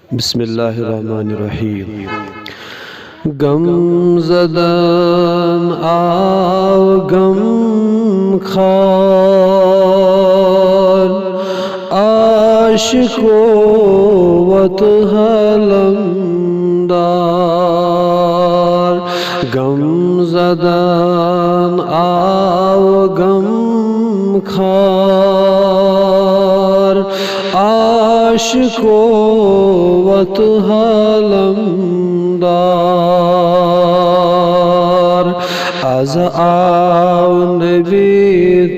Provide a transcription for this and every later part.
बिस्मिल्लाहिर्रहमानिर्रहीम। गम ज़दन आव गम खार, आशिको वत हलमदार। गम ज़दन आव गम खार, आशिको वत हलमदार। आज आव नबी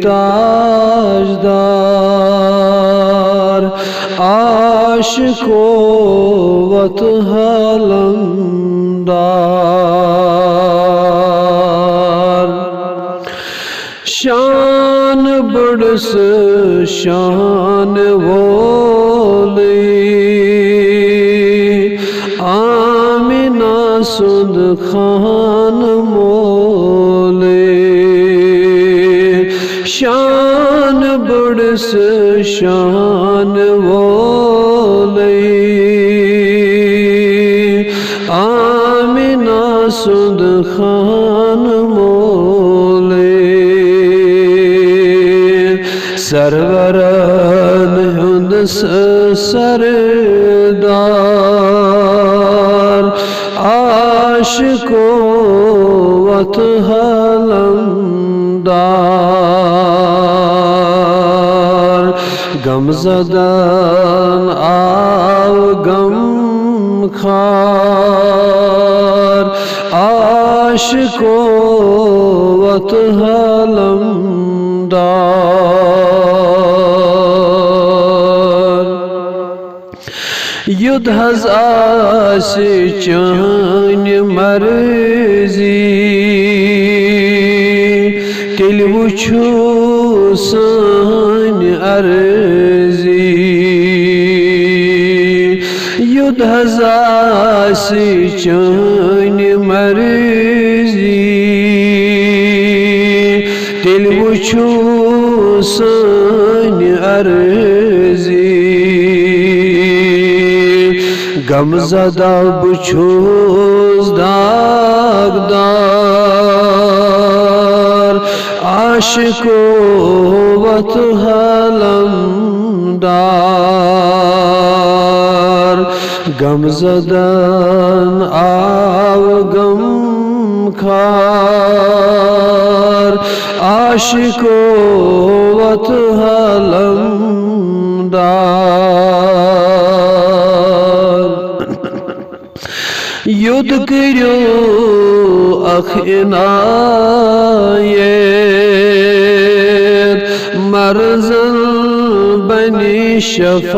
ताजदार, आशिको वत हलमदार। शान बड़स शान वोली, आमिना सुद खान मोले। शान बड़स शान वोली, आमिना सुद खान मोले। सरवरन हुंद सरदार, आशिको वत हलमदार। गम ज़दन आव गम खार, आशिको वत हलमदार। युद्ध आसे चान्य मर्जी, तेल वुछो सान अर्जी। युद्ध आसे चान्य मर्जी, तेल वुछो सान अर्जी। गम ज़दा बुछोस दागदार, आशिको वत हलमदार। गम ज़दन आव गम खार, आशिको वत हलमदार। युद्ध करो अख इनायत, मर्ज़न बनी शफ़ायत।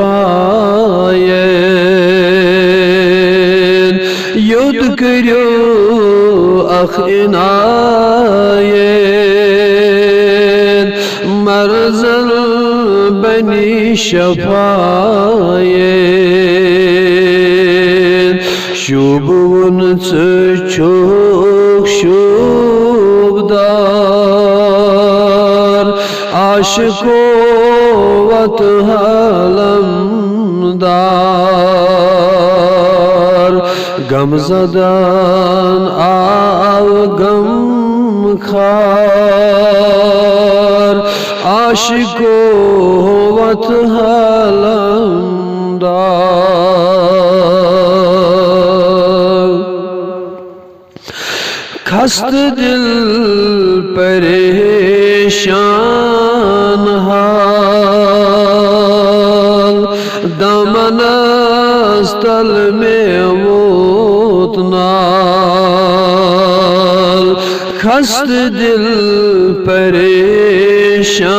युद्ध करो अख इनायत, मर्ज़न बनी शफ़ायत। शुभवन चोक शुभदार, आशिको वत हलमदार। गम ज़दन आव गम खार, आशिको वत हलमदार। खस्त दिल परेशान हाल, दमनस्तल में वोत नाल। खस्त दिल परेशान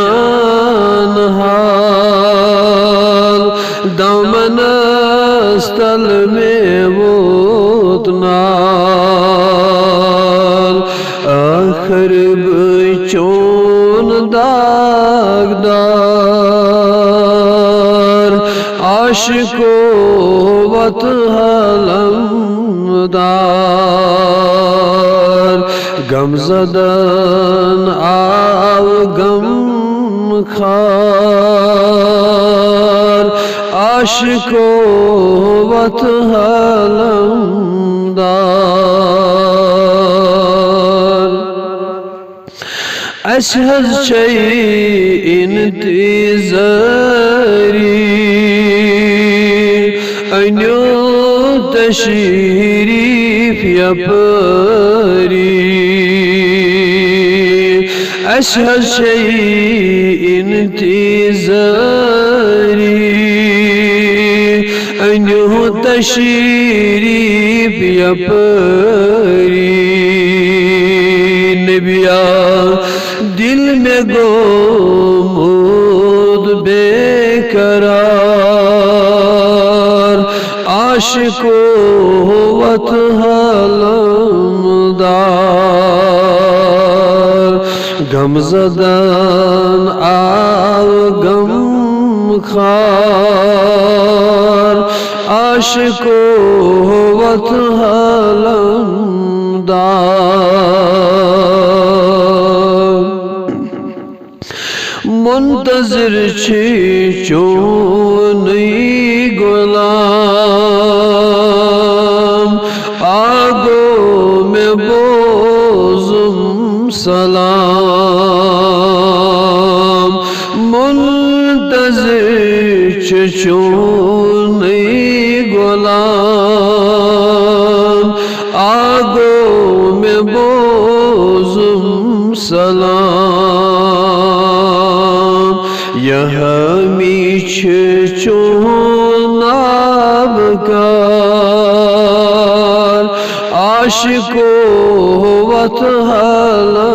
हाल, दमनस्तल में वोत नाल। आखिर बचोन दागदार, आशिको वत हलमदार। गम ज़दन आव गम खार, आशिको वत हलमदार अशहज इंतज़ारी अन्यो तशरीफ यपरी अशहज इंतज़ारी अन्यो तशरीफ यपरी नबिया दिल में गोमूद बेकरार आशिको वत हलमदार गमज़दन आव गम खार आशिको वत हलमदार मुंतज़िर छी चोनी गुलाम आगो में बोज़ुम सलाम मुंतज़िर छी चोनी गुलाम आगो में बोज़ुम सलाम यह मीछ चुनाबकार आशिको वत हलमदार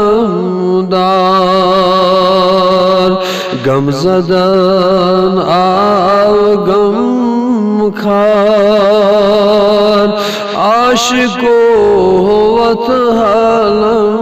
गमज़दन आव गम खार आशिको वत हलमदार